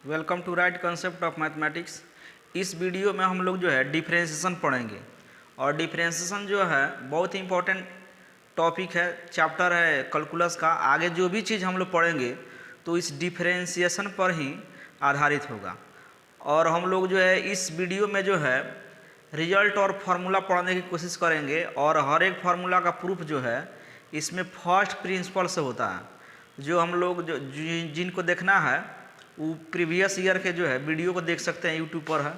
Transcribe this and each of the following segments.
Welcome to right concept of mathematics. इस video में हम लोग जो है डिफरेंशिएशन पढ़ेंगे और डिफरेंशिएशन जो है बहुत ही इंपॉर्टेंट टॉपिक है, चैप्टर है कैलकुलस का। आगे जो भी चीज़ हम लोग पढ़ेंगे तो इस डिफरेंशिएशन पर ही आधारित होगा। और हम लोग जो है इस वीडियो में जो है रिजल्ट और फार्मूला पढ़ने की कोशिश करेंगे और हर एक फार्मूला का प्रूफ जो है इसमें फर्स्ट प्रिंसिपल से होता है। जो हम लोग जो जिनको देखना है वो प्रीवियस ईयर के जो है वीडियो को देख सकते हैं, यूट्यूब पर है।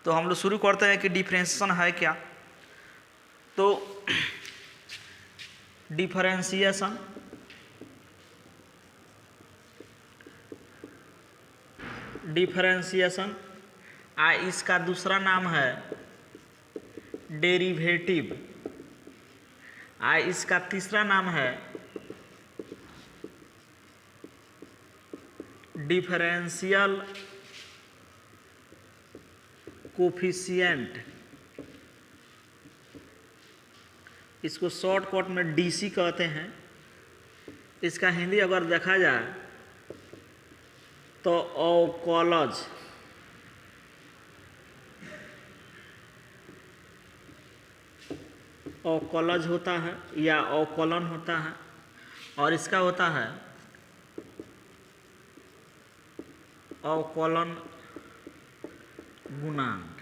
तो हम लोग शुरू करते हैं कि डिफरेंशिएशन है क्या। तो डिफरेंशिएशन डिफरेंशिएशन इसका दूसरा नाम है डेरिवेटिव, इसका तीसरा नाम है डिफरेंशियल कोफिशिएंट। इसको शॉर्टकट में डीसी कहते हैं। इसका हिंदी अगर देखा जाए तो अवकलज, अवकलज होता है या अवकलन होता है। और इसका होता है अवकलन गुणांक,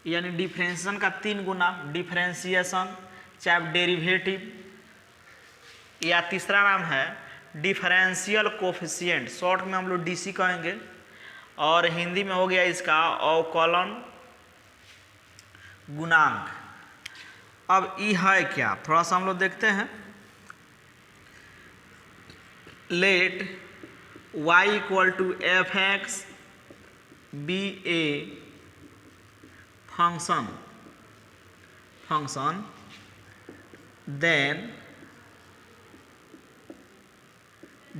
यानी डिफरेंशिएशन का 3 गुना डिफरेंशिएशन चाहे डेरिवेटिव, या तीसरा नाम है डिफरेंशियल कोफिशिएंट, शॉर्ट में हम लोग डीसी कहेंगे। और हिंदी में हो गया इसका अवकलन गुणांक। अब ई है क्या, थोड़ा सा हम लोग देखते हैं। Let y equal to f x be a function then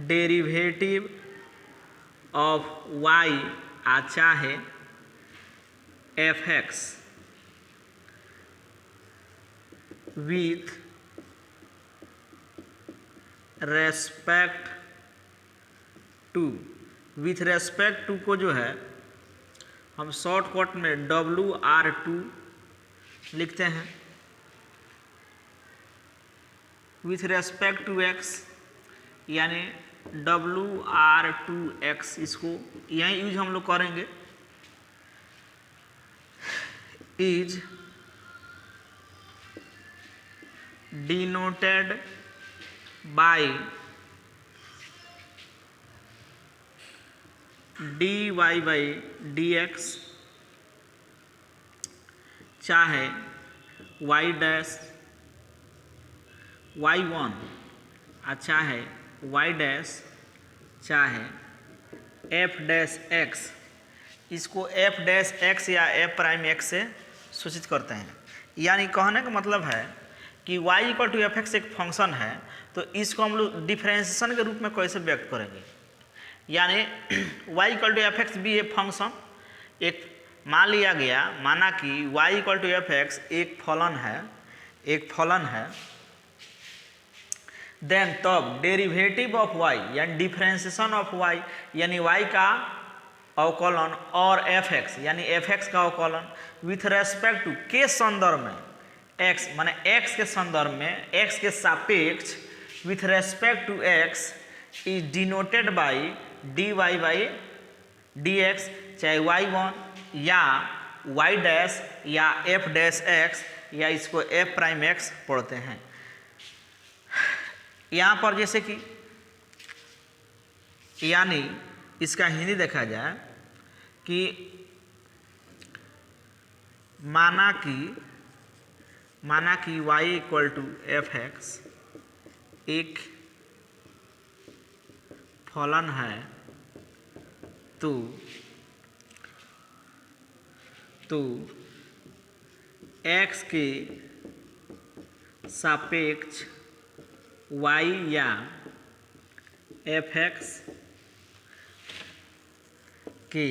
derivative of y चाहे f x with respect to को जो है हम शॉर्टकट में WR2 लिखते हैं। विथ रेस्पेक्ट टू x यानी WR2x, इसको यही यूज हम लोग करेंगे। Is denoted by dy by dx चाहे y डैश y1 चाहे y डैश चाहे f डैश x। इसको f डैश x या f प्राइम x से सूचित करते हैं। यानी कहने का मतलब है कि y equal to f x एक फंक्शन है, तो इसको हम लोग डिफरेंशिएशन के रूप में कैसे व्यक्त करेंगे। यानी y equal to f x भी एक फंक्शन, एक मान लिया गया, माना कि y equal to f x एक फलन है, देन तब डेरिवेटिव ऑफ y यानी डिफरेंशिएशन ऑफ y यानी y का अवकलन और एफ एक्स यानी एफ एक्स का अवकलन विथ रेस्पेक्ट टू के संदर्भ में x, माने x के संदर्भ में, x के सापेक्ष with respect to x is denoted by dy by dx, चाहे y1 या y डैश या f डैश x या इसको f प्राइम x पढ़ते हैं। यहाँ पर जैसे कि यानी इसका हिंदी देखा जाए कि माना कि y equal to f x एक फलन है, तो x के सापेक्ष y या एफ एक्स के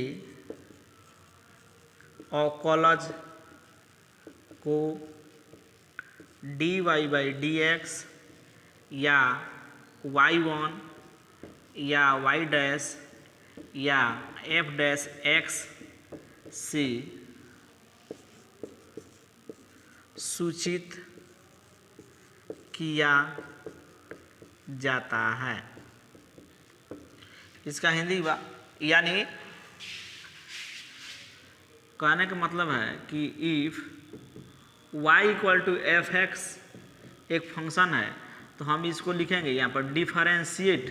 अवकलज को dy बाई dx या y1 या वाई डैश या एफ डैश एक्स से सूचित किया जाता है। इसका हिंदी यानी कहने का मतलब है कि if y equal to f x एक फंक्शन है तो हम इसको लिखेंगे यहाँ पर differentiate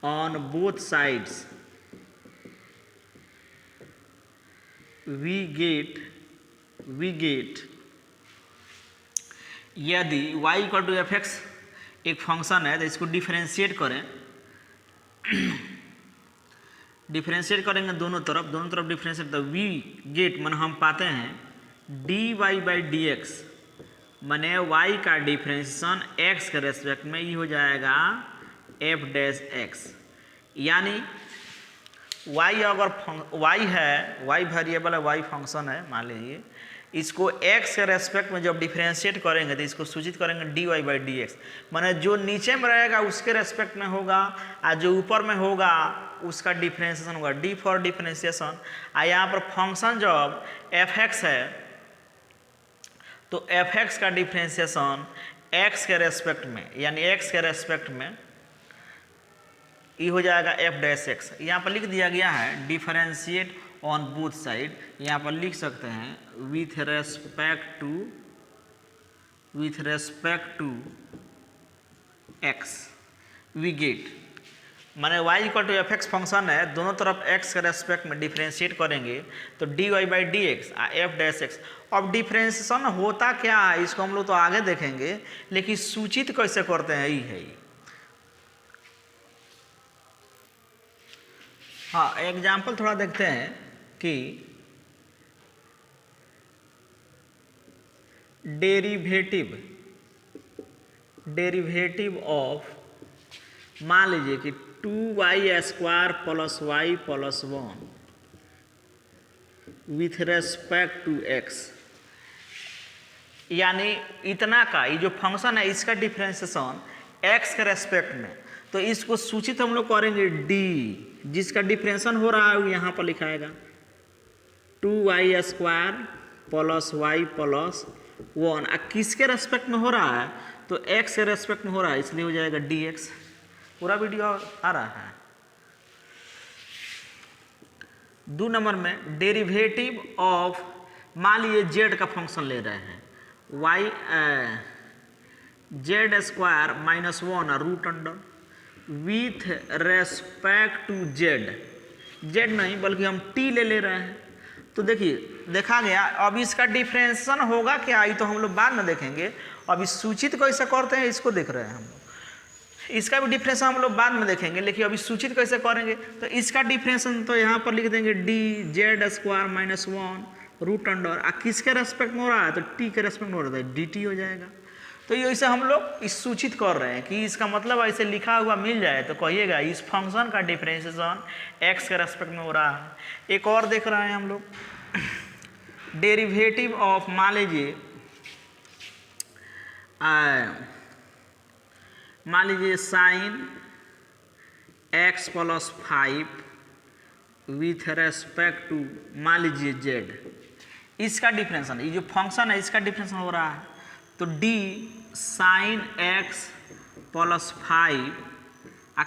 on both sides we get यदि y equal to f x एक फंक्शन है तो इसको डिफरेंशिएट करें, डिफरेंशिएट करेंगे दोनों तरफ डिफरेंशिएट तो वी गेट मन हम पाते हैं d y by d x मने y का डिफरेंशिएशन x के रेस्पेक्ट में ये हो जाएगा एफ डैश एक्स। यानी y अगर y है, y वेरिएबल है, y फंक्शन है, मान लीजिए इसको x के रेस्पेक्ट में जब डिफरेंशिएट करेंगे तो इसको सूचित करेंगे d y by d x, माने जो नीचे में रहेगा उसके रेस्पेक्ट में होगा और जो ऊपर में होगा उसका डिफरेंशिएशन होगा, डी फॉर डिफरेंशिएशन। और यहाँ पर फंक्शन जब एफ एक्स है तो एफ एक्स का डिफरेंशिएशन x के रेस्पेक्ट में यानी x के रेस्पेक्ट में ये हो जाएगा एफ डैश एक्स। यहाँ पर लिख दिया गया है डिफरेंशिएट ऑन बोथ साइड, यहाँ पर लिख सकते हैं with respect to x we get, माने y equal to f x function है, दोनों तरफ x के रेस्पेक्ट में डिफरेंशिएट करेंगे तो d y by d x f dash x. अब डिफरेंशिएशन होता क्या है इसको हम लोग तो आगे देखेंगे, लेकिन सूचित कैसे करते हैं ये है। हाँ, एग्जाम्पल थोड़ा देखते हैं कि डेरिवेटिव ऑफ, मान लीजिए कि 2y² plus y plus 1 with respect to x, यानी इतना का ये जो फंक्शन है इसका डिफरेंशिएशन x के रेस्पेक्ट में, तो इसको सूचित हम लोग करेंगे d, जिसका डिफरेंशिएशन हो रहा है यहाँ पर लिखाएगा 2y² प्लस y प्लस 1। किसके रेस्पेक्ट में हो रहा है तो x के रेस्पेक्ट में हो रहा है, इसलिए हो जाएगा dx। पूरा वीडियो आ रहा है। 2 नंबर में डेरिवेटिव ऑफ, मान लीजिए z का फंक्शन ले रहे हैं z² minus 1 root under with respect to z नहीं बल्कि हम t ले रहे हैं। तो देखिए देखा गया, अब इसका डिफरेंशिएशन होगा क्या ये तो हम लोग बाद में देखेंगे, अभी सूचित कैसे करते हैं इसको देख रहे हैं हम लोग। इसका भी डिफरेंशिएशन हम लोग बाद में देखेंगे, लेकिन अभी सूचित कैसे करेंगे तो इसका डिफरेंशिएशन तो यहाँ पर लिख देंगे d z² minus 1 root under, किसके रेस्पेक्ट में हो रहा है तो t के रेस्पेक्ट में हो रहा है dt हो जाएगा। तो ये ऐसे हम लोग इस सूचित कर रहे हैं कि इसका मतलब ऐसे लिखा हुआ मिल जाए तो कहिएगा इस फंक्शन का डिफरेंशिएशन x के रेस्पेक्ट में हो रहा है। एक और देख रहे हैं हम लोग डेरिवेटिव ऑफ, मान लीजिए sine x plus 5 with respect to, मान लीजिए z, इसका डिफरेंशिएशन, ये जो फंक्शन है इसका डिफरेंशिएशन हो रहा है तो d साइन x प्लस 5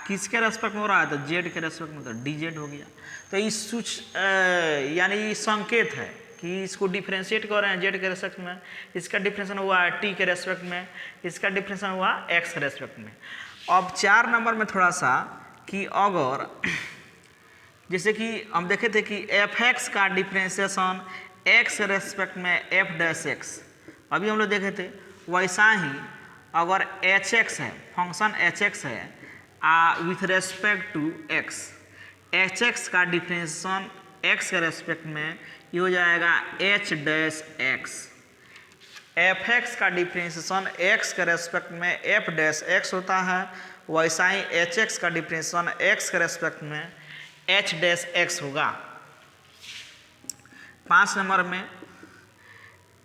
किसके रेस्पेक्ट में हो रहा है तो z के रेस्पेक्ट में, तो dz हो गया। तो इस यानी संकेत है कि इसको डिफरेंशिएट कर रहे हैं z के रेस्पेक्ट में, इसका डिफरेंशिएशन हुआ t के रेस्पेक्ट में, इसका डिफरेंशिएशन हुआ x के रेस्पेक्ट में। अब 4 नंबर में थोड़ा सा कि अगर जैसे कि हम देखे थे कि एफ एक्स का डिफरेंशिएशन x के रेस्पेक्ट में एफ डैश एक्स, अभी हम लोग देखे थे, वैसा ही अगर एच एक्स है, फंक्शन एच एक्स है with respect to x, h x का डिफरेंशिएशन x के रेस्पेक्ट में ये हो जाएगा h dash x. F x का डिफरेंशिएशन x के रेस्पेक्ट में एफ डैश एक्स होता है, वैसा ही एच एक्स का डिफरेंशिएशन x के रेस्पेक्ट में एच डैश एक्स होगा। 5 नंबर में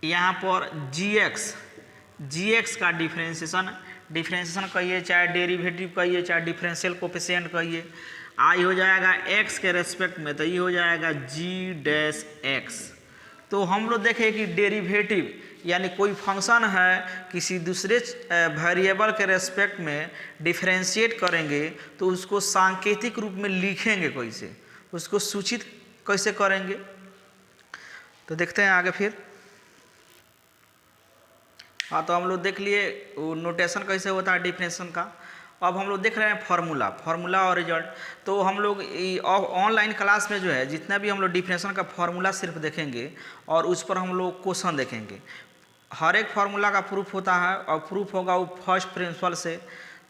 यहाँ पर जी एक्स gx का डिफ्रेंशिएशन कहिए, चाहे डेरिवेटिव कहिए, चाहे डिफरेंशियल कोफिशिएंट कहिए, आई हो जाएगा x के रेस्पेक्ट में, तो ये हो जाएगा g डैश x। तो हम लोग देखें कि डेरिवेटिव यानी कोई फंक्शन है किसी दूसरे वेरिएबल के रेस्पेक्ट में डिफरेंशिएट करेंगे तो उसको सांकेतिक रूप में लिखेंगे कैसे, उसको सूचित कैसे करेंगे, तो देखते हैं आगे फिर। हाँ, तो हम लोग देख लिए वो नोटेशन कैसे होता है डिफरेंशिएशन का। अब हम लोग देख रहे हैं फार्मूला और रिजल्ट। तो हम लोग ऑनलाइन क्लास में जो है जितना भी हम लोग डिफरेंशिएशन का फार्मूला सिर्फ देखेंगे और उस पर हम लोग क्वेश्चन देखेंगे। हर एक फार्मूला का प्रूफ होता है और प्रूफ होगा वो फर्स्ट प्रिंसिपल से।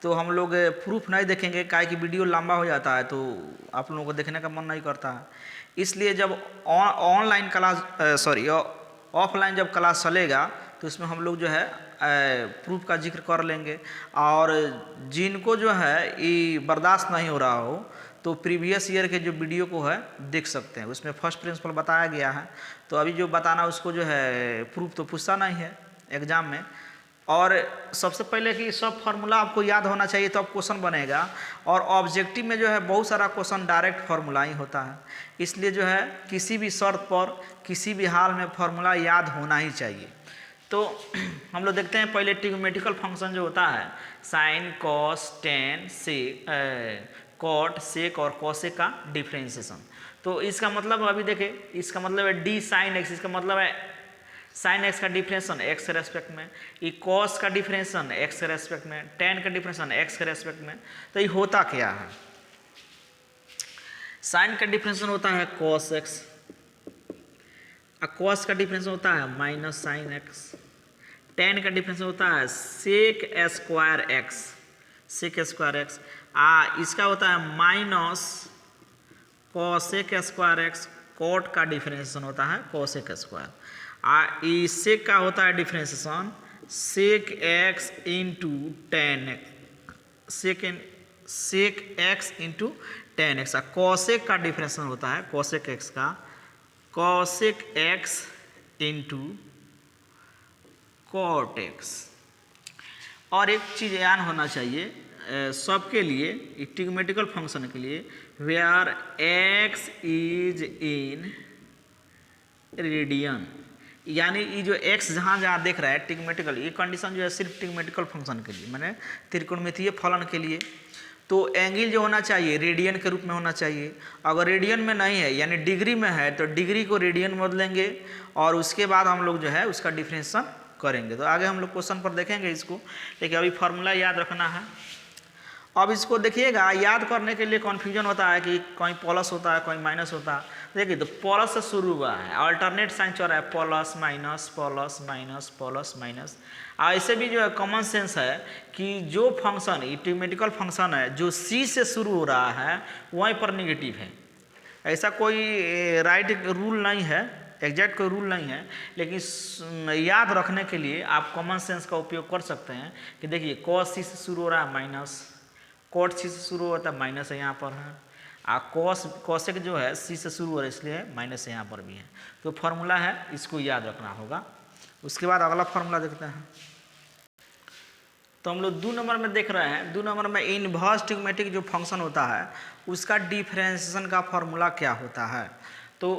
तो हम लोग प्रूफ नहीं देखेंगे, काहे कि वीडियो लंबा हो जाता है तो आप लोगों को देखने का मन नहीं करता है। इसलिए जब ऑनलाइन क्लास ऑफलाइन जब क्लास चलेगा तो इसमें हम लोग जो है प्रूफ का जिक्र कर लेंगे। और जिनको जो है ये बर्दाश्त नहीं हो रहा हो तो प्रीवियस ईयर के जो वीडियो को है देख सकते हैं, उसमें फर्स्ट प्रिंसिपल बताया गया है। तो अभी जो बताना उसको जो है प्रूफ तो पूछता नहीं है एग्जाम में। और सबसे पहले कि सब फार्मूला आपको याद होना चाहिए तो अब क्वेश्चन बनेगा। और ऑब्जेक्टिव में जो है बहुत सारा क्वेश्चन डायरेक्ट फार्मूला ही होता है, इसलिए जो है किसी भी शर्त पर किसी भी हाल में फार्मूला याद होना ही चाहिए। तो हम लोग देखते हैं पहले ट्रिग्नोमेट्रिकल फंक्शन जो होता है sine cos tan sec cot sec और कॉसेक का डिफरेंशिएशन। तो इसका मतलब अभी देखें, इसका मतलब है डी साइन एक्स, इसका मतलब है साइन एक्स का डिफरेंशिएशन एक्स के रेस्पेक्ट में, ये कॉस का डिफरेंशिएशन एक्स के रेस्पेक्ट में, टेन का डिफरेंशिएशन एक्स के रेस्पेक्ट में। तो ये होता क्या है, साइन का डिफरेंशिएशन होता है कॉस एक्स, कॉस का डिफरेंशिएशन होता है माइनस साइन एक्स, टेन का डिफरेंशिएशन होता है sec square x, sec square x, इसका होता है minus cosec square x, cot का डिफरेंशिएशन होता है कॉसेक स्क्वायर, सेक का होता है differentiation sec x into tan x, sec x into tan x. Cosec का डिफरेंशिएशन होता है कॉसेक एक्स का cosec x into cot x. और एक चीज़ याद होना चाहिए सबके लिए ट्रिग्नोमेट्रिकल फंक्शन के लिए, where x is in radian, यानी ये जो x जहाँ जहाँ देख रहा है ट्रिग्नोमेट्रिकल, ये कंडीशन जो है सिर्फ ट्रिग्नोमेट्रिकल फंक्शन के लिए, मैंने त्रिकोणमितीय फलन के लिए। तो एंगल जो होना चाहिए रेडियन के रूप में होना चाहिए। अगर रेडियन में नहीं है यानी डिग्री में है तो डिग्री को रेडियन में बदलेंगे और उसके बाद हम लोग जो है उसका डिफरेंशिएशन करेंगे। तो आगे हम लोग क्वेश्चन पर देखेंगे इसको, लेकिन अभी फार्मूला याद रखना है। अब इसको देखिएगा, याद करने के लिए कन्फ्यूजन होता है कि कहीं प्लस होता है कहीं माइनस होता है। देखिए तो प्लस से शुरू हुआ है, अल्टरनेट साइन चल रहा है plus minus plus minus plus minus. ऐसे भी जो है कॉमन सेंस है कि जो फंक्शन ट्रिग्नोमेट्रिकल फंक्शन है जो सी से शुरू हो रहा है वहीं पर निगेटिव है। ऐसा कोई राइट रूल नहीं है, एग्जैक्ट कोई रूल नहीं है, लेकिन याद रखने के लिए आप कॉमन सेंस का उपयोग कर सकते हैं कि देखिए कॉस सी से शुरू हो रहा है माइनस, कॉट सी से शुरू होता है माइनस है यहाँ पर है, कॉसेक जो है सी से शुरू हो रहा है इसलिए माइनस यहाँ पर भी है। तो फार्मूला है, इसको याद रखना होगा। उसके बाद अगला फार्मूला देखते हैं। तो हम लोग 2 नंबर में देख रहे हैं, 2 नंबर में इनवर्स ट्रिग्नोमेट्रिक जो फंक्शन होता है उसका डिफरेंशिएशन का फार्मूला क्या होता है। तो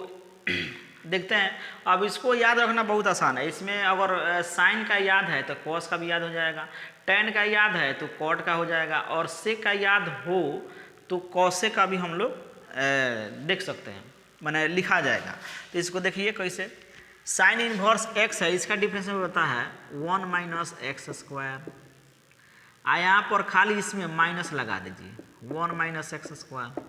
देखते हैं। अब इसको याद रखना बहुत आसान है, इसमें अगर साइन का याद है तो कॉस का भी याद हो जाएगा, टेन का याद है तो कॉट का हो जाएगा, और सेक का याद हो तो कॉसेक का भी हम लोग देख सकते हैं, माने लिखा जाएगा। तो इसको देखिए कैसे, साइन इनवर्स एक्स है, इसका डिफरेंशिएशन होता है 1 माइनस एक्स स्क्वायर, यहाँ पर खाली इसमें माइनस लगा दीजिए 1 minus x square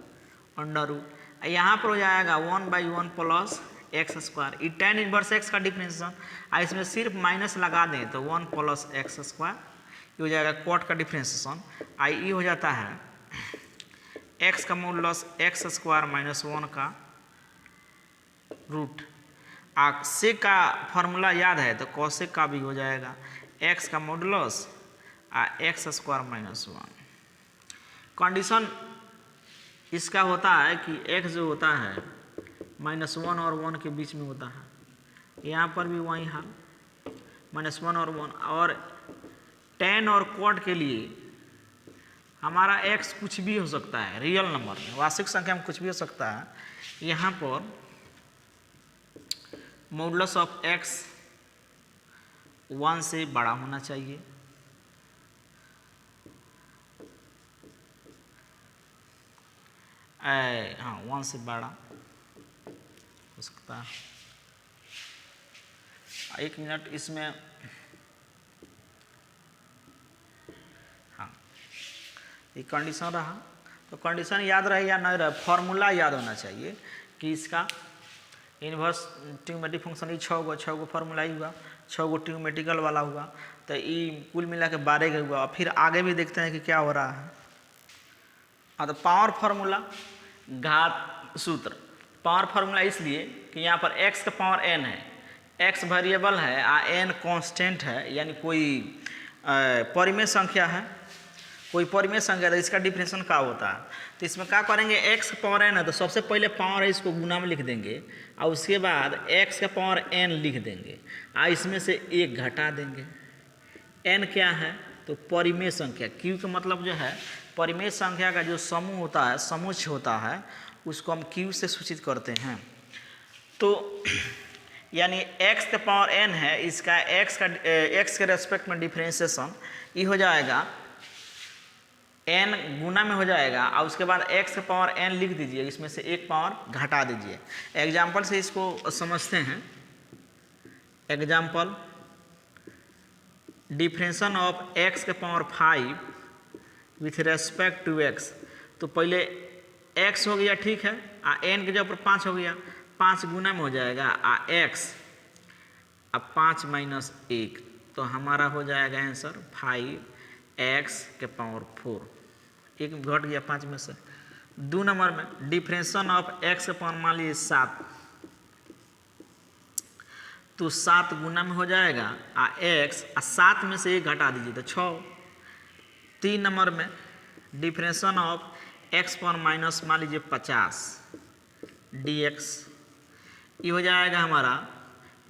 under root, यहाँ पर हो जाएगा 1/1 प्लस एक्स स्क्वायर। ये टेन इनवर्स एक्स का डिफरेंशिएशन, इसमें सिर्फ माइनस लगा दें तो 1 प्लस एक्स स्क्वायर, ये हो जाएगा कॉट का डिफरेंशिएशन। ये हो जाता है एक्स का मॉडुलस एक्स स्क्वायर माइनस 1 का रूट। सेक का फार्मूला याद है तो कॉसेक का भी हो जाएगा एक्स का modulus x square minus 1। Condition इसका होता है कि एक्स जो होता है -1 और 1 के बीच में होता है, यहाँ पर भी वही हाल, -1 और 1, और tan और cot के लिए हमारा x कुछ भी हो सकता है, रियल नंबर में, वास्तविक संख्या में कुछ भी हो सकता है। यहाँ पर मॉडुलस ऑफ x 1 से बड़ा होना चाहिए, हाँ 1 से बड़ा हो सकता है। एक मिनट, इसमें हाँ ये कंडीशन रहा, तो कंडीशन याद रहे या नहीं रहे, फॉर्मूला याद होना चाहिए कि इसका इन्वर्स ट्रिग्नोमेट्रिक फंक्शन, ये 6 गो फार्मूला ही हुआ, 6 गो ट्रिग्नोमेट्रिकल वाला हुआ, तो ये कुल मिला के 12 का हुआ। फिर आगे भी देखते हैं कि क्या हो रहा है। हाँ, तो पावर फार्मूला, घात सूत्र, पावर फार्मूला इसलिए कि यहाँ पर x का पावर n है, x वेरिएबल है n कांस्टेंट है, यानी कोई परिमेय संख्या है, कोई परिमेय संख्या, तो इसका डिफरेंशिएशन क्या होता है। तो इसमें क्या करेंगे, x का पावर n है तो सबसे पहले पावर है इसको गुना में लिख देंगे, और उसके बाद x का पावर n लिख देंगे, और इसमें से 1 घटा देंगे। n क्या है, तो परिमेय संख्या, q का मतलब जो है परिमेय संख्या का जो समूह होता है, समुच्चय होता है, उसको हम q से सूचित करते हैं। तो यानी x का पावर n है, इसका x के रेस्पेक्ट में डिफरेंशिएशन ये हो जाएगा, n गुना में हो जाएगा, और उसके बाद x का पावर n लिख दीजिए, इसमें से 1 पावर घटा दीजिए। एग्जाम्पल से इसको समझते हैं। एग्जाम्पल, डिफरेंशिएशन ऑफ x के power 5 with respect to x। तो पहले x हो गया, ठीक है, n के जगह पर 5 हो गया, 5 गुना में हो जाएगा x, अब 5 माइनस 1, तो हमारा हो जाएगा आंसर 5x के पावर 4, 1 घट गया 5 में से। 2 नंबर में डिफरेंशिएशन ऑफ x के पावर मान लीजिए 7, तो 7 गुना में हो जाएगा x, 7 में से 1 घटा दीजिए तो 6। 3 नंबर में डिफरेंशिएशन ऑफ x पर माइनस मान लीजिए 50 dx, ये हो जाएगा हमारा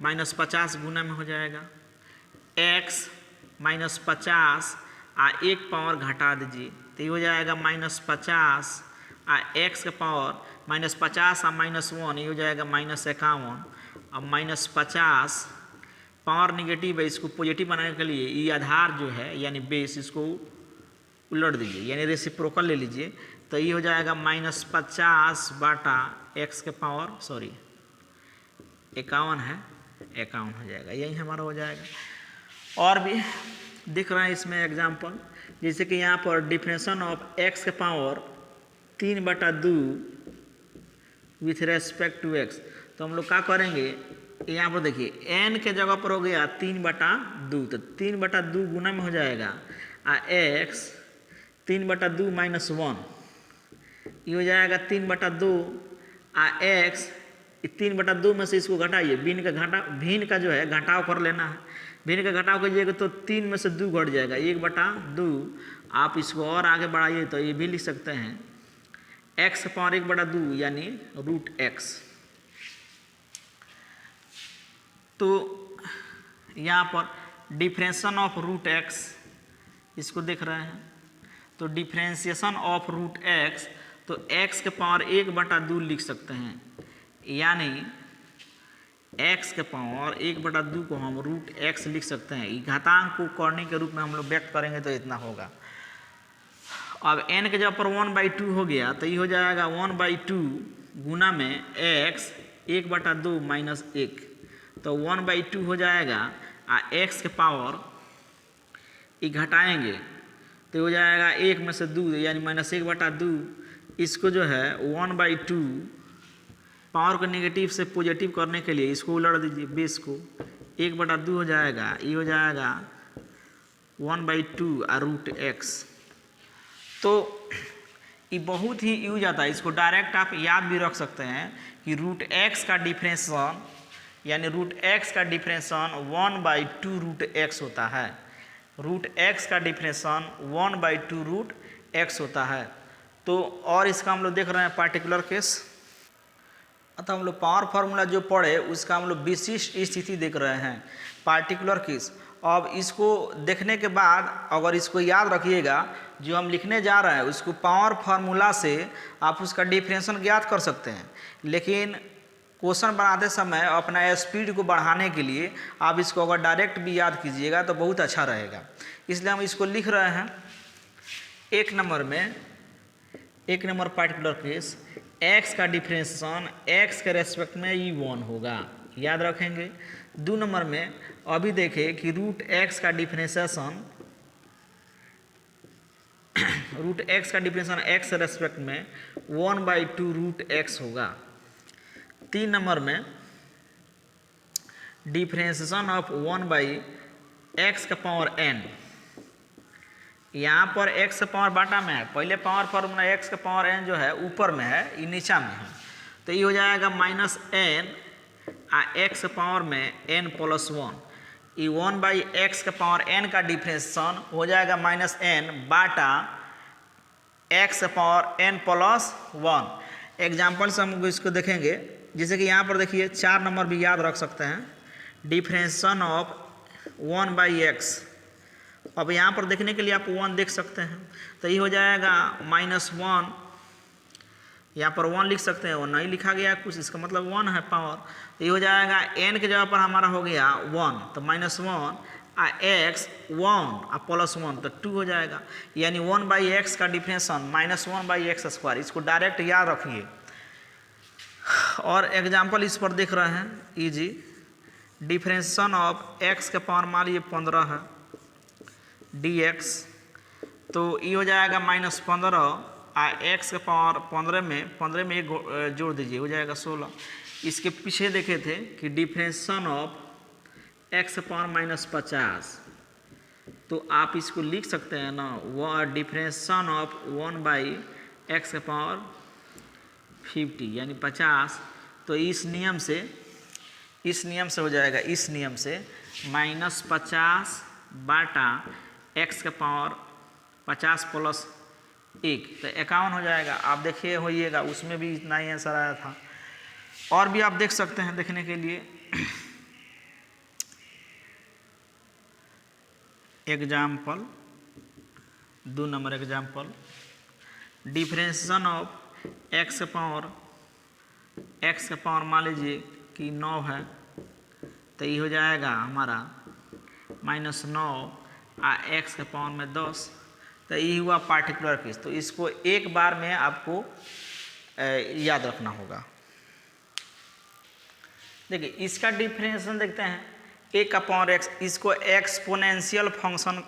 -50 गुना में हो जाएगा, x -50 1 पावर घटा दीजिए, तो ये हो जाएगा -50 x के पावर -50 -1, ये हो जाएगा -51, अब -50 पावर निगेटिव है, इसको पॉजिटिव बनाने के लिए ये आधार जो है यानी बेस, इसको उलट दीजिए, यानी रेसिप्रोकल ले लीजिए, तो ये हो जाएगा -50 बाटा x के पावर 51 है, 51 हो जाएगा, यही हमारा हो जाएगा। और भी दिख रहा है इसमें एग्जाम्पल, जैसे कि यहाँ पर डिफरेंशिएशन ऑफ x के power 3/2 with respect to x, तो हम लोग क्या करेंगे, यहाँ पर देखिए n के जगह पर हो गया 3/2, तो 3/2 गुना में हो जाएगा x 3/2 माइनस 1, ये हो जाएगा 3/2 x, 3/2 में से इसको घटाइए, भिन्न का जो है घटाव कर लेना है, भिन्न का घटाव कीजिएगा तो 3 में से 2 घट जाएगा, 1/2। आप इसको और आगे बढ़ाइए तो ये भी लिख सकते हैं x के पावर 1/2 यानी √x। तो यहाँ पर डिफरेंशिएशन ऑफ √x इसको देख रहे हैं, तो डिफरेंशिएशन ऑफ √x, तो x के पावर 1/2 लिख सकते हैं, यानी x के पावर 1/2 को हम √x लिख सकते हैं। घातांक को करने के रूप में हम लोग व्यक्त करेंगे तो इतना होगा। अब n के जगह पर 1/2 हो गया, तो ये हो जाएगा 1/2 गुना में x 1/2 माइनस 1, तो 1/2 हो जाएगा x के पावर ये घटाएंगे तो हो जाएगा 1 में से 2 यानी -1/2, इसको जो है 1/2 पावर को नेगेटिव से पॉजिटिव करने के लिए इसको उलट दीजिए, बेस को 1/2 हो जाएगा, ये हो जाएगा 1/2 √x। तो ये बहुत ही यूज आता है, इसको डायरेक्ट आप याद भी रख सकते हैं कि √x का डिफरेंशिएशन यानी √x का डिफरेंशिएशन 1/2 √x होता है, √x का डिफरेंशिएशन 1/2 √x होता है। तो और इसका हम लोग देख रहे हैं पार्टिकुलर केस, अतः हम लोग पावर फार्मूला जो पढ़े उसका हम लोग विशिष्ट स्थिति देख रहे हैं। Particular case. अब इसको देखने के बाद अगर इसको याद रखिएगा, जो हम लिखने जा रहे हैं उसको पावर फार्मूला से आप उसका डिफरेंशियल ज्ञात कर सकते हैं, लेकिन क्वेश्चन बनाते समय अपना स्पीड को बढ़ाने के लिए आप इसको अगर डायरेक्ट भी याद कीजिएगा तो बहुत अच्छा रहेगा। इसलिए हम इसको लिख रहे हैं। एक नंबर पार्टिकुलर केस, x का डिफरेंशिएशन x के रेस्पेक्ट में e1 होगा, याद रखेंगे। 2 नंबर में अभी देखें कि रूट x का डिफरेंशिएशन x के रेस्पेक्ट में 1/2 रूट x होगा। 3 नंबर में डिफरेंशिएशन ऑफ 1/x का पावर n, यहाँ पर x का पावर बाटा में है, पहले पावर फॉर्मूला x का पावर n जो है ऊपर में है, ये नीचा में है, तो ये हो जाएगा -n आ x पावर में n+1, ये 1/x का पावर n का डिफरेंशिएशन हो जाएगा -n बाटा x पावर n+1। एग्जाम्पल से हम इसको देखेंगे, जैसे कि यहाँ पर देखिए 4 नंबर भी याद रख सकते हैं, डिफरेंशिएशन ऑफ 1/x। अब यहाँ पर देखने के लिए आप 1 देख सकते हैं, तो ये हो जाएगा -1, यहाँ पर 1 लिख सकते हैं, वो नहीं लिखा गया कुछ, इसका मतलब 1 है पावर, तो ये हो जाएगा n के जगह पर हमारा हो गया 1, तो -1 आ x 1 आ +1 तो 2 हो जाएगा, यानी 1/x का डिफरेंशिएशन -1/x²। इसको डायरेक्ट याद रखिए। और एग्जाम्पल इस पर देख रहे हैं इजी, डिफरेंशिएशन ऑफ x का पावर मान लीजिए 15 है dx, तो ये हो जाएगा -15 आ x का पावर 15 में एक जोड़ दीजिए, हो जाएगा 16। इसके पीछे देखे थे कि डिफरेंशिएशन ऑफ x का पावर -50, तो आप इसको लिख सकते हैं ना, वो डिफरेंशिएशन ऑफ 1/x का पावर 50 यानी 50, तो इस नियम से हो जाएगा, इस नियम से -50 बाटा x का पावर 50 + 1 तो 51 हो जाएगा। आप देखिए होइएगा, उसमें भी इतना ही आंसर आया था। और भी आप देख सकते हैं देखने के लिए। Example 2 number example, differentiation of x का पावर मान लीजिए कि 9 है, तो ये हो जाएगा हमारा -9 आ x का पावर में 10, तो ये हुआ पार्टिकुलर केस। तो इसको एक बार में आपको याद रखना होगा। देखिए इसका डिफरेंशिएशन देखते हैं, a का पावर x, इसको एक्सपोनेंशियल फंक्शन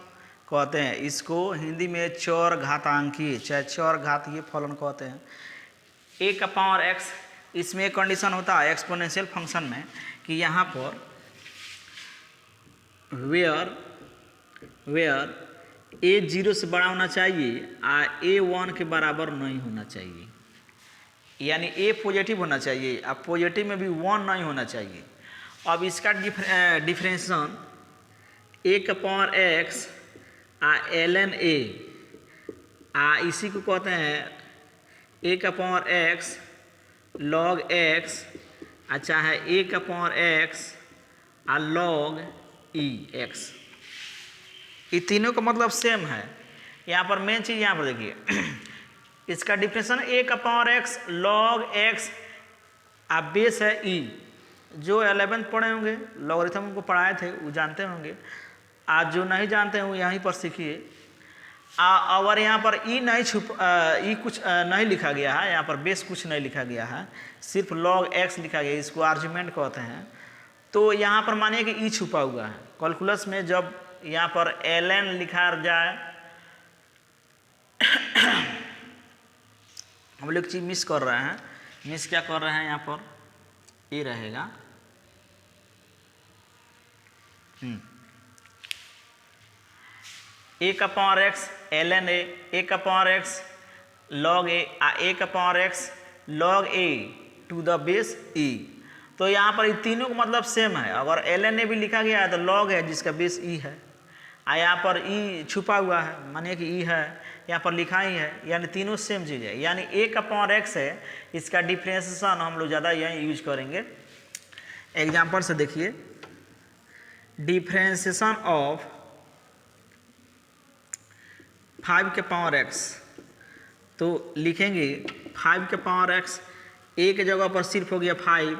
कहते हैं, इसको हिंदी में चर घातांकीय चाहे चर घातीय फलन कहते हैं। a का पावर x, इसमें एक कंडीशन होता है एक्सपोनेंशियल फंक्शन में कि यहाँ पर वेयर a 0 से बड़ा होना चाहिए आ a 1 के बराबर नहीं होना चाहिए, यानी a पॉजिटिव होना चाहिए, अब पॉजिटिव में भी 1 नहीं होना चाहिए। अब इसका डिफरेंशिएशन a का पावर x आ ln a आ इसी को कहते हैं a का पावर x log x आ चाहे a का पावर x आ log e x, ये तीनों का मतलब सेम है। यहाँ पर मेन चीज़ यहाँ पर देखिए, इसका डिफरेंशिएशन a का पावर x log x आ बेस है e, जो 11th पढ़े होंगे लॉगरिथम को पढ़ाए थे वो जानते होंगे, आज जो नहीं जानते हैं वो यहीं पर सीखिए। और यहाँ पर ई कुछ नहीं लिखा गया है, यहाँ पर बेस कुछ नहीं लिखा गया है, सिर्फ log x लिखा गया है, इसको आर्ग्यूमेंट कहते हैं। तो यहाँ पर मानिए कि ई छुपा हुआ है। कैलकुलस में जब यहाँ पर ln लिखा जाए हम लोग चीज़ मिस कर रहे हैं, मिस क्या कर रहे हैं, यहाँ पर ये रहेगा a का पावर x ln a का पावर x log a का power x log a to the base e। तो यहाँ पर ये तीनों का मतलब सेम है। अगर ln a भी लिखा गया है तो log है जिसका बेस e है, आ यहाँ पर e छुपा हुआ है मानिए कि e है, यहाँ पर लिखा ही है, यानी तीनों सेम चीज़ है। यानी a का पावर x है, इसका डिफरेंशिएशन हम लोग ज़्यादा यही यूज करेंगे। एग्जाम्पल से देखिए, डिफ्रेंसिएशन ऑफ 5 के पावर x, तो लिखेंगे 5 के पावर x, एक जगह पर सिर्फ हो गया 5,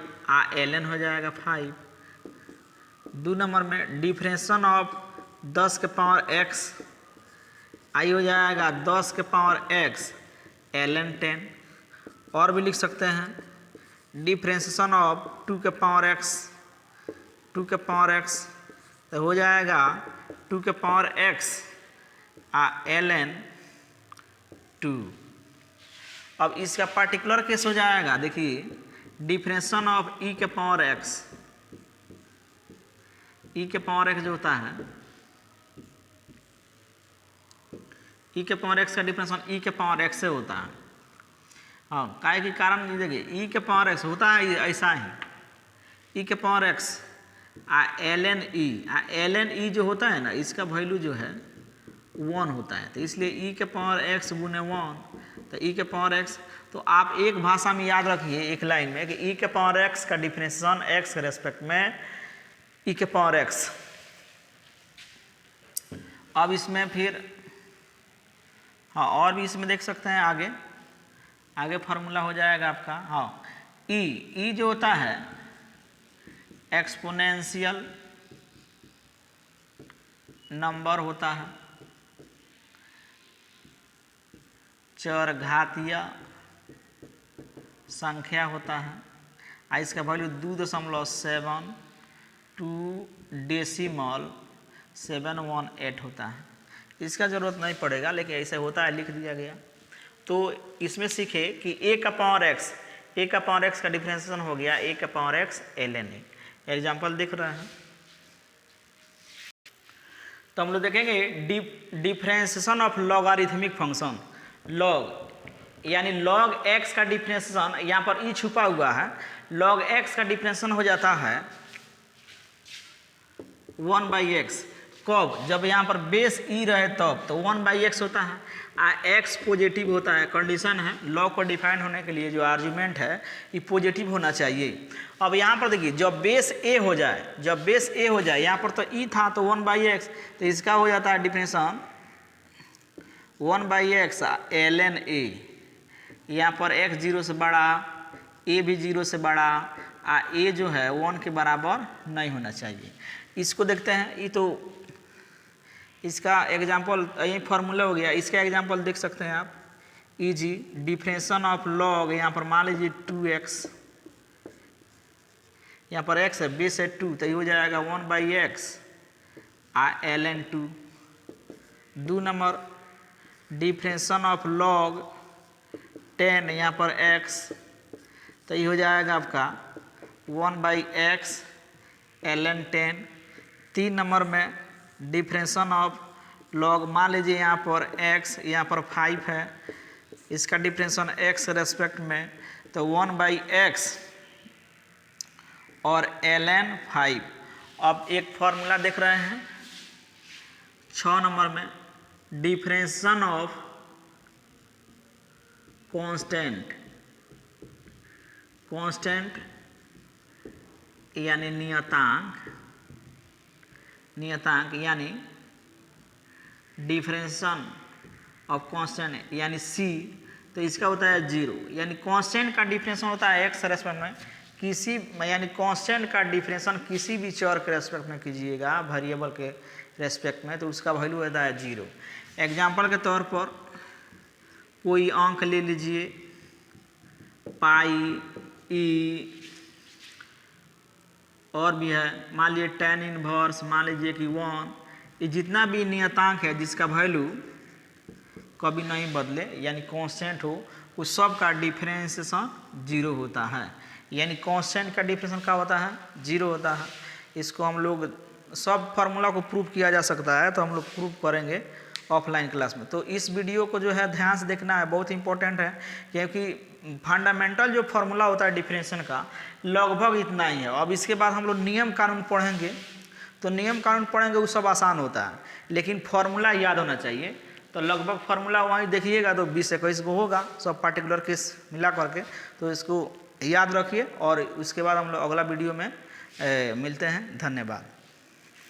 ln हो जाएगा 5। 2 नंबर में डिफ्रेंसिएशन ऑफ 10 के पावर x, आई हो जाएगा 10 के पावर x ln 10। और भी लिख सकते हैं डिफ्रेंसिएशन ऑफ 2 के पावर x, 2 के पावर x तो हो जाएगा 2 के पावर x ln 2। अब इसका पार्टिकुलर केस हो जाएगा, देखिए डिफ्रेंसिएशन ऑफ e के पावर x, e के पावर x जो होता है, e के पावर x का डिफ्रेंसिएशन e के पावर x से होता है। हाँ, काय के कारण देखिए e के पावर x होता है ऐसा ही, e के पावर x ln e जो होता है ना, इसका वैल्यू जो है 1 होता है, तो इसलिए e के पावर x गुने 1, तो e के पावर x, तो आप एक भाषा में याद रखिए एक लाइन में कि e के पावर x का डिफरेंशिएशन x के रेस्पेक्ट में e के पावर x। अब इसमें फिर हाँ और भी इसमें देख सकते हैं, आगे फार्मूला हो जाएगा आपका। हाँ e जो होता है एक्सपोनेंशियल नंबर होता है, चरघातीय संख्या होता है, इसका वैल्यू 2.72 डेसिमल 718 होता है। इसका ज़रूरत नहीं पड़ेगा, लेकिन ऐसे होता है, लिख दिया गया। तो इसमें सीखे कि a का पावर x का डिफरेंशिएशन हो गया a का power x ln a। Example देख रहे हैं, तो हम लोग देखेंगे differentiation of logarithmic function, log यानी लॉग x का डिफरेंशिएशन, यहाँ पर e छुपा हुआ है, लॉग x का डिफरेंशिएशन हो जाता है 1/x। कब? जब यहाँ पर बेस e रहे तब, तो 1/x होता है, x पॉजिटिव होता है, कंडीशन है लॉग को डिफाइन होने के लिए जो आर्ग्यूमेंट है ये पॉजिटिव होना चाहिए। अब यहाँ पर देखिए जब बेस a हो जाए, यहाँ पर तो e था तो 1/x, तो इसका हो जाता है डिफरेंशिएशन 1/x ln a, यहाँ पर x 0 से बड़ा, a भी 0 से बड़ा, a जो है 1 के बराबर नहीं होना चाहिए। इसको देखते हैं, ये तो इसका एग्जाम्पल, ये फार्मूला हो गया, इसका एग्जाम्पल देख सकते हैं आप, इजी डिफरेंशिएशन ऑफ लॉग, यहाँ पर मान लीजिए 2x, यहाँ पर x है, बेस है 2, तो ये हो जाएगा 1/x ln 2। 2 number differentiation of log 10, यहाँ पर x, तो ये हो जाएगा आपका 1/x ln 10। 3 नंबर में डिफरेंशिएशन ऑफ लॉग, मान लीजिए यहाँ पर x, यहाँ पर 5 है, इसका डिफरेंशिएशन x रेस्पेक्ट में, तो 1/x और ln 5। अब एक फॉर्मूला देख रहे हैं 6 नंबर में, डिफरेंशिएशन ऑफ कांस्टेंट यानी नियतांक यानी डिफरेंशिएशन ऑफ कांस्टेंट यानी c, तो इसका होता है 0, यानी कांस्टेंट का डिफरेंशिएशन होता है x रेस्पेक्ट में, किसी यानी कांस्टेंट का डिफरेंशिएशन किसी भी चर के रेस्पेक्ट में कीजिएगा, वेरिएबल के रेस्पेक्ट में, तो उसका वैल्यू होता है 0। एग्जाम्पल के तौर पर कोई अंक ले लीजिए, पाई, e, और भी है, मान लीजिए tan इनवर्स, मान लीजिए कि 1, ये जितना भी नियतांक है जिसका वैल्यू कभी नहीं बदले यानी कांस्टेंट हो, उस सब का डिफरेंशिएशन 0 होता है। यानी कांस्टेंट का डिफरेंशिएशन क्या होता है? 0 होता है। इसको हम लोग सब फार्मूला को प्रूव किया जा सकता है, तो हम लोग प्रूव करेंगे ऑफलाइन क्लास में। तो इस वीडियो को जो है ध्यान से देखना है, बहुत इंपॉर्टेंट है, क्योंकि फंडामेंटल जो फार्मूला होता है डिफरेंशिएशन का लगभग इतना ही है। अब इसके बाद हम लोग नियम कानून पढ़ेंगे, तो नियम कानून पढ़ेंगे वो सब आसान होता है, लेकिन फार्मूला याद होना चाहिए। तो लगभग फार्मूला वहीं देखिएगा तो 20-21 को होगा, सब पार्टिकुलर केस मिला करके, तो इसको याद रखिए। और उसके बाद हम लोग अगला वीडियो में मिलते हैं। धन्यवाद।